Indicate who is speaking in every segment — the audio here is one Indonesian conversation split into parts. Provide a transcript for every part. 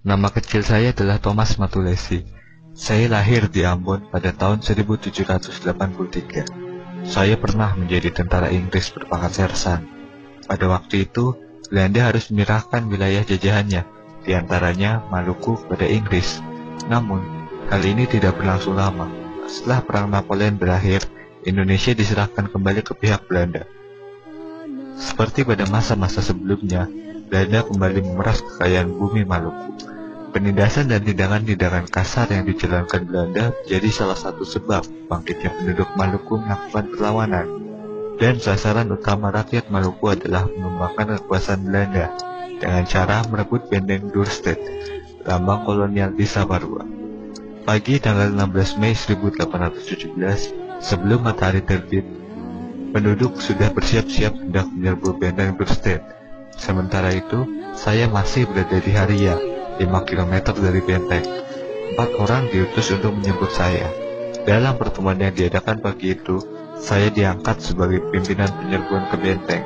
Speaker 1: Nama kecil saya adalah Thomas Matulesi. Saya lahir di Ambon pada tahun 1783. Saya pernah menjadi tentara Inggris berpangkat sersan. Pada waktu itu, Belanda harus menyerahkan wilayah jajahannya, di antaranya Maluku kepada Inggris. Namun, hal ini tidak berlangsung lama. Setelah Perang Napoleon berakhir, Indonesia diserahkan kembali ke pihak Belanda. Seperti pada masa-masa sebelumnya, Belanda kembali memeras kekayaan bumi Maluku. Penindasan dan tindakan-tindakan kasar yang dijalankan Belanda jadi salah satu sebab bangkitnya penduduk Maluku melakukan perlawanan. Dan sasaran utama rakyat Maluku adalah mengembangkan kekuasaan Belanda dengan cara merebut benteng Dorset, lambang kolonial di Saparua. Pagi tanggal 16 Mei 1817, sebelum matahari terbit, penduduk sudah bersiap-siap hendak menyerbu benteng Dorset. Sementara itu, saya masih berada di Haria, 5 km dari benteng. 4 orang diutus untuk menjemput saya. Dalam pertemuan yang diadakan pagi itu, saya diangkat sebagai pimpinan penyerbuan ke benteng.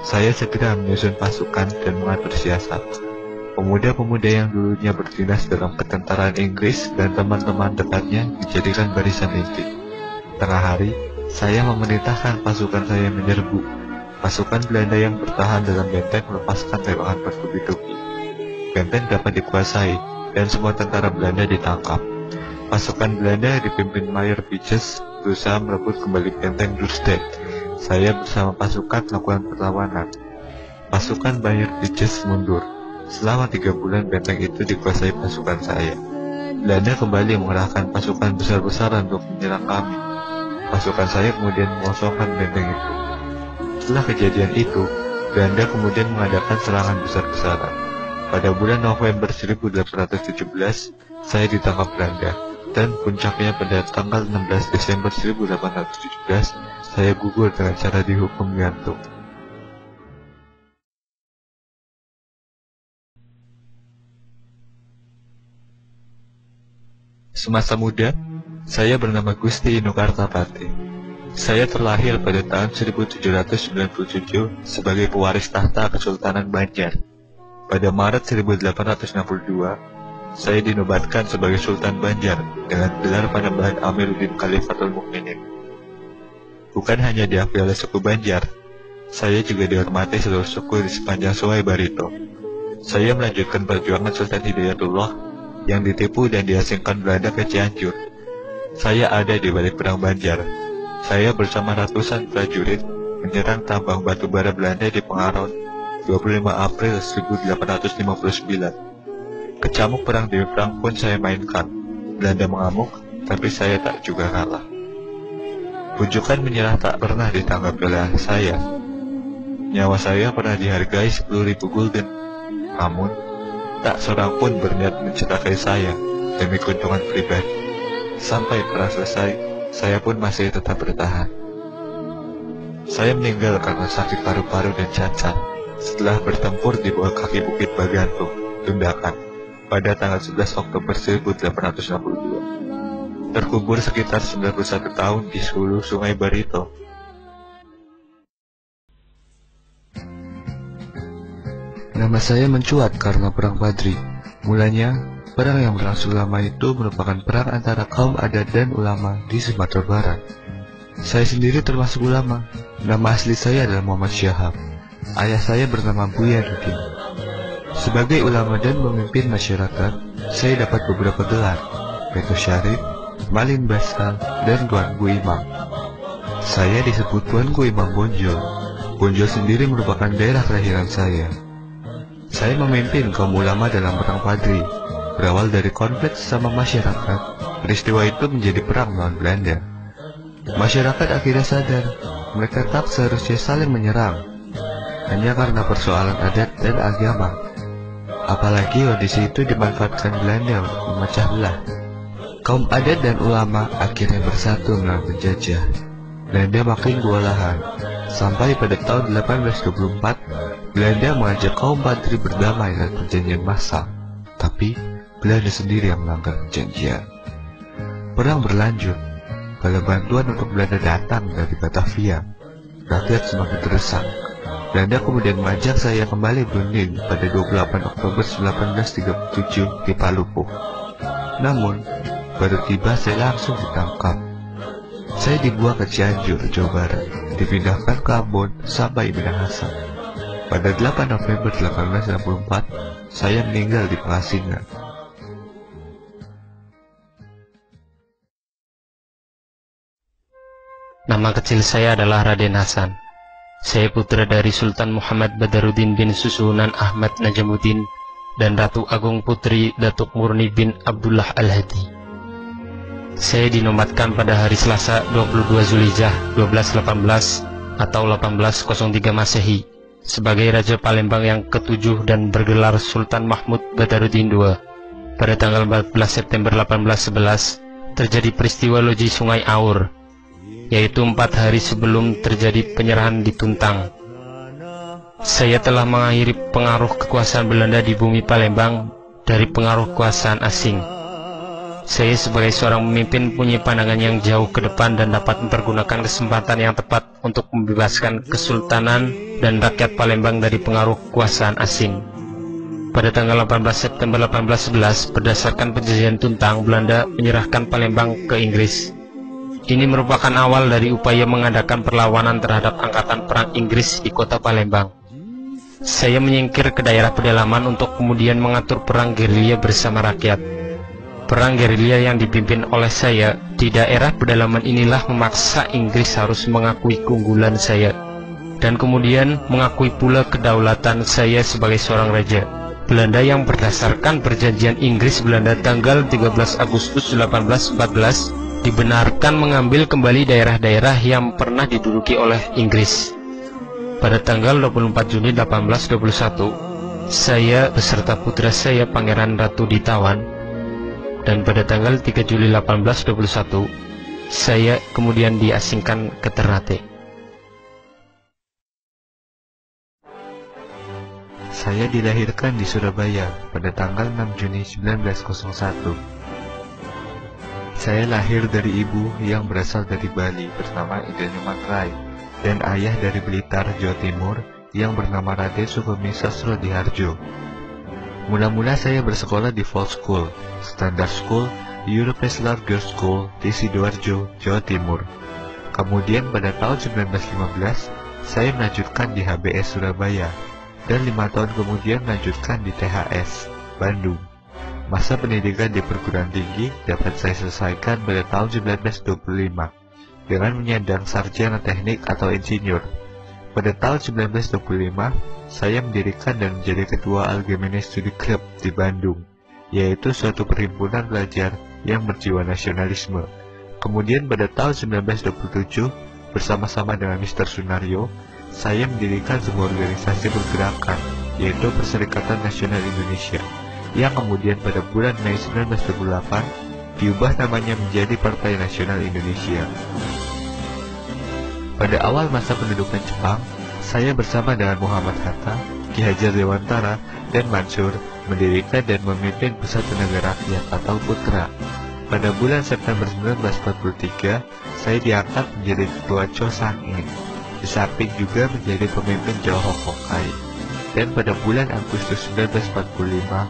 Speaker 1: Saya segera menyusun pasukan dan mengatur siasat. Pemuda-pemuda yang dulunya berdinas dalam ketentaraan Inggris dan teman-teman dekatnya dijadikan barisan inti. Tengah hari, saya memerintahkan pasukan saya menyerbu. Pasukan Belanda yang bertahan dalam benteng melepaskan tembakan bertubi-tubi. Benteng dapat dikuasai dan semua tentara Belanda ditangkap. Pasukan Belanda dipimpin Mayor Pitjes berusaha merebut kembali benteng Dorset. Saya bersama pasukan melakukan perlawanan. Pasukan Mayor Pitjes mundur. Selama 3 bulan benteng itu dikuasai pasukan saya. Belanda kembali mengerahkan pasukan besar-besaran untuk menyerang kami. Pasukan saya kemudian mengosongkan benteng itu. Setelah kejadian itu, Belanda kemudian mengadakan serangan besar-besaran. Pada bulan November 1817, saya ditangkap Belanda, dan puncaknya pada tanggal 16 Desember 1817, saya gugur dengan cara dihukum gantung. Semasa muda, saya bernama Gusti Inokartapati. Saya terlahir pada tahun 1797 sebagai pewaris tahta Kesultanan Banjar. Pada Maret 1862, saya dinobatkan sebagai Sultan Banjar dengan gelar penambahan Amiruddin Khalifatul Mukminin. Bukan hanya diakui oleh suku Banjar, saya juga dihormati seluruh suku di sepanjang Sungai Barito. Saya melanjutkan perjuangan Sultan Hidayatullah yang ditipu dan diasingkan Belanda ke Cianjur. Saya ada di balik perang Banjar. Saya bersama ratusan prajurit menyerang tambang batu bara Belanda di Pengaron 25 April 1859. Kecamuk perang demi perang pun saya mainkan. Belanda mengamuk, tapi saya tak juga kalah. Bujukan menyerah tak pernah ditanggapi oleh saya. Nyawa saya pernah dihargai 10.000 gulden. Namun, tak seorang pun berniat mencelakai saya demi keuntungan pribadi. Sampai perang selesai, saya pun masih tetap bertahan. Saya meninggal karena sakit paru-paru dan cacat setelah bertempur di bawah kaki Bukit Bagantung, Tundakan, pada tanggal 11 Oktober 1862. Terkubur sekitar 91 tahun di hulu Sungai Barito. Nama saya mencuat karena Perang Padri. Mulanya, perang yang berlangsung lama itu merupakan perang antara kaum adat dan ulama di Sumatera Barat. Saya sendiri termasuk ulama. Nama asli saya adalah Muhammad Syahab. Ayah saya bernama Buya Nudin. Sebagai ulama dan pemimpin masyarakat, saya dapat beberapa gelar, yaitu Syarif, Malin Basal, dan Tuanku Imam. Saya disebut Tuanku Imam Bonjol. Bonjol sendiri merupakan daerah kelahiran saya. Saya memimpin kaum ulama dalam Perang Padri. Berawal dari konflik sesama masyarakat, peristiwa itu menjadi perang melawan Belanda. Masyarakat akhirnya sadar, mereka tak seharusnya saling menyerang hanya karena persoalan adat dan agama. Apalagi kondisi itu dimanfaatkan Belanda untuk memecah belah. Kaum adat dan ulama akhirnya bersatu melawan penjajah. Belanda makin kewalahan. Sampai pada tahun 1824, Belanda mengajak kaum Padri berdamai dan perjanjian massal. Tapi, Belanda sendiri yang melanggar perjanjian. Perang berlanjut. Kalau bantuan untuk Belanda datang dari Batavia, rakyat semakin terdesak. Belanda kemudian mengajak saya kembali berunding pada 28 Oktober 1837 di Palupo. Namun, baru tiba saya langsung ditangkap. Saya dibuang ke Cianjur, Jawa Barat, dipindahkan ke Ambon sampai Minahasa. Pada 8 November 1864, saya meninggal di pengasingan.
Speaker 2: Nama kecil saya adalah Raden Hasan. Saya putra dari Sultan Muhammad Badaruddin bin Susuhunan Ahmad Najamuddin dan Ratu Agung Putri Datuk Murni bin Abdullah Al-Hadi. Saya dinobatkan pada hari Selasa 22 Zulhijjah 1218 atau 1803 Masehi sebagai Raja Palembang yang ke-7 dan bergelar Sultan Mahmud Badaruddin II. Pada tanggal 14 September 1811 terjadi peristiwa loji Sungai Aur, yaitu 4 hari sebelum terjadi penyerahan di Tuntang. Saya telah mengakhiri pengaruh kekuasaan Belanda di bumi Palembang dari pengaruh kekuasaan asing. Saya sebagai seorang pemimpin punya pandangan yang jauh ke depan dan dapat mempergunakan kesempatan yang tepat untuk membebaskan Kesultanan dan rakyat Palembang dari pengaruh kekuasaan asing. Pada tanggal 18 September 1811, berdasarkan perjanjian Tuntang, Belanda menyerahkan Palembang ke Inggris. Ini merupakan awal dari upaya mengadakan perlawanan terhadap angkatan perang Inggris di kota Palembang. Saya menyingkir ke daerah pedalaman untuk kemudian mengatur perang gerilya bersama rakyat. Perang gerilya yang dipimpin oleh saya di daerah pedalaman inilah memaksa Inggris harus mengakui keunggulan saya dan kemudian mengakui pula kedaulatan saya sebagai seorang raja. Belanda yang berdasarkan perjanjian Inggris-Belanda tanggal 13 Agustus 1814 dibenarkan mengambil kembali daerah-daerah yang pernah diduduki oleh Inggris. Pada tanggal 24 Juni 1821, saya beserta putra saya Pangeran Ratu ditawan, dan pada tanggal 3 Juli 1821, saya kemudian diasingkan ke Ternate.
Speaker 1: Saya dilahirkan di Surabaya pada tanggal 6 Juni 1901. Saya lahir dari ibu yang berasal dari Bali bernama Indranyuman Rai dan ayah dari Blitar, Jawa Timur yang bernama Raden Sukemi Sastro Diharjo. Mula-mula saya bersekolah di Fall School, Standard School, European Girls School di Sidoarjo, Jawa Timur. Kemudian pada tahun 1915, saya melanjutkan di HBS Surabaya, dan 5 tahun kemudian melanjutkan di THS, Bandung. Masa pendidikan di perguruan tinggi dapat saya selesaikan pada tahun 1925, dengan menyandang sarjana teknik atau insinyur. Pada tahun 1925, saya mendirikan dan menjadi ketua Algemene Studi Club di Bandung, yaitu suatu perhimpunan belajar yang berjiwa nasionalisme. Kemudian pada tahun 1927, bersama-sama dengan Mr. Sunario, saya mendirikan sebuah organisasi pergerakan, yaitu Perserikatan Nasional Indonesia, yang kemudian pada bulan Mei 1928 diubah namanya menjadi Partai Nasional Indonesia. Pada awal masa pendudukan Jepang, saya bersama dengan Muhammad Hatta, Ki Hajar Dewantara, dan Mansur mendirikan dan memimpin Pusat Tenaga Rakyat atau PUTRA. Pada bulan September 1943, saya diangkat menjadi ketua Chosangi, di samping juga menjadi pemimpin Johor Hokai. Dan pada bulan Agustus 1945,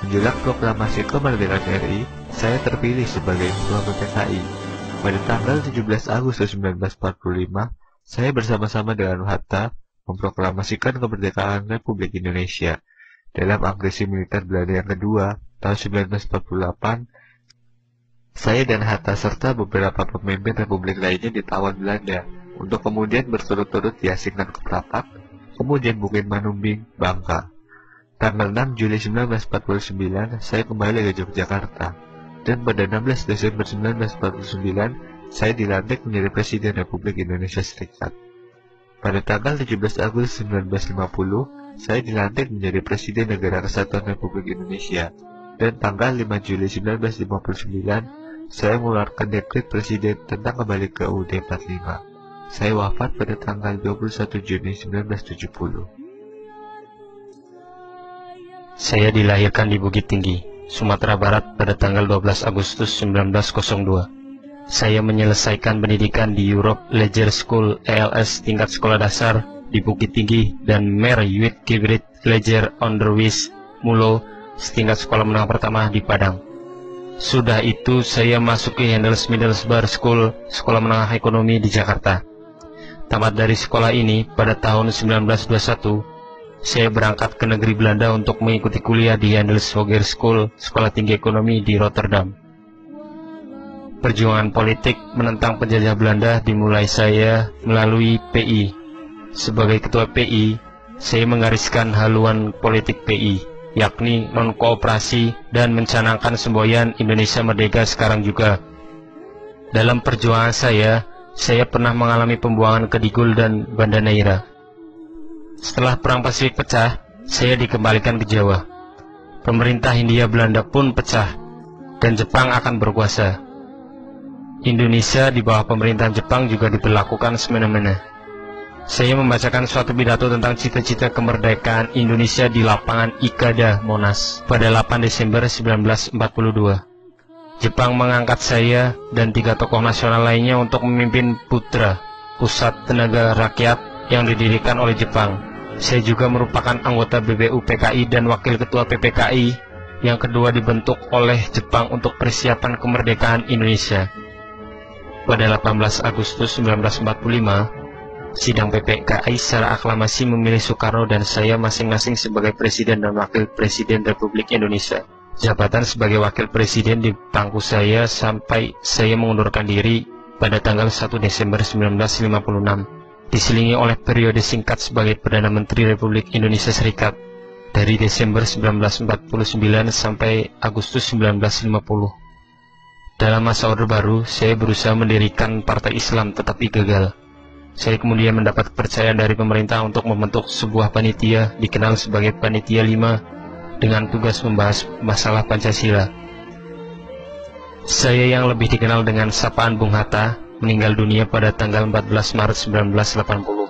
Speaker 1: menjelang proklamasi kemerdekaan RI, saya terpilih sebagai ketua PPKI. Pada tanggal 17 Agustus 1945, saya bersama-sama dengan Hatta memproklamasikan kemerdekaan Republik Indonesia. Dalam agresi militer Belanda yang kedua, tahun 1948, saya dan Hatta serta beberapa pemimpin republik lainnya ditawan Belanda, untuk kemudian berturut-turut diasingkan ke Prapat, kemudian Bukit Manumbing, Bangka. Tanggal 6 Juli 1949, saya kembali ke Yogyakarta. Dan pada 16 Desember 1949, saya dilantik menjadi Presiden Republik Indonesia Serikat. Pada tanggal 17 Agustus 1950, saya dilantik menjadi Presiden Negara Kesatuan Republik Indonesia. Dan tanggal 5 Juli 1959, saya mengeluarkan dekret Presiden tentang kembali ke UUD 45. Saya wafat pada tanggal 21 Juni 1970.
Speaker 2: Saya dilahirkan di Bukit Tinggi, Sumatera Barat pada tanggal 12 Agustus 1902. Saya menyelesaikan pendidikan di Europe Leisure School ELS tingkat sekolah dasar di Bukit Tinggi dan Merwiet Gibrit Leger Onderwijs Mulo setingkat sekolah menengah pertama di Padang. Sudah itu saya masuk ke Hendels Middelsbar School, sekolah menengah ekonomi di Jakarta. Tamat dari sekolah ini pada tahun 1921, saya berangkat ke negeri Belanda untuk mengikuti kuliah di Hendels Hoger School, sekolah tinggi ekonomi di Rotterdam. Perjuangan politik menentang penjajah Belanda dimulai saya melalui PI. Sebagai ketua PI, saya menggariskan haluan politik PI, yakni non-kooperasi dan mencanangkan semboyan Indonesia Merdeka sekarang juga. Dalam perjuangan saya pernah mengalami pembuangan ke Digul dan Banda Neira. Setelah Perang Pasifik pecah, saya dikembalikan ke Jawa. Pemerintah Hindia Belanda pun pecah, dan Jepang akan berkuasa. Indonesia di bawah pemerintahan Jepang juga diberlakukan semena-mena. Saya membacakan suatu pidato tentang cita-cita kemerdekaan Indonesia di lapangan Ikada, Monas, pada 8 Desember 1942. Jepang mengangkat saya dan 3 tokoh nasional lainnya untuk memimpin Putra, Pusat Tenaga Rakyat yang didirikan oleh Jepang. Saya juga merupakan anggota BBU PKI dan wakil ketua PPKI yang kedua dibentuk oleh Jepang untuk persiapan kemerdekaan Indonesia. Pada 18 Agustus 1945, sidang PPKI secara aklamasi memilih Soekarno dan saya masing-masing sebagai Presiden dan Wakil Presiden Republik Indonesia. Jabatan sebagai Wakil Presiden dipangku saya sampai saya mengundurkan diri pada tanggal 1 Desember 1956, diselingi oleh periode singkat sebagai Perdana Menteri Republik Indonesia Serikat dari Desember 1949 sampai Agustus 1950. Dalam masa Orde Baru, saya berusaha mendirikan Partai Islam tetapi gagal. Saya kemudian mendapat kepercayaan dari pemerintah untuk membentuk sebuah panitia dikenal sebagai Panitia 5 dengan tugas membahas masalah Pancasila. Saya yang lebih dikenal dengan sapaan Bung Hatta meninggal dunia pada tanggal 14 Maret 1980.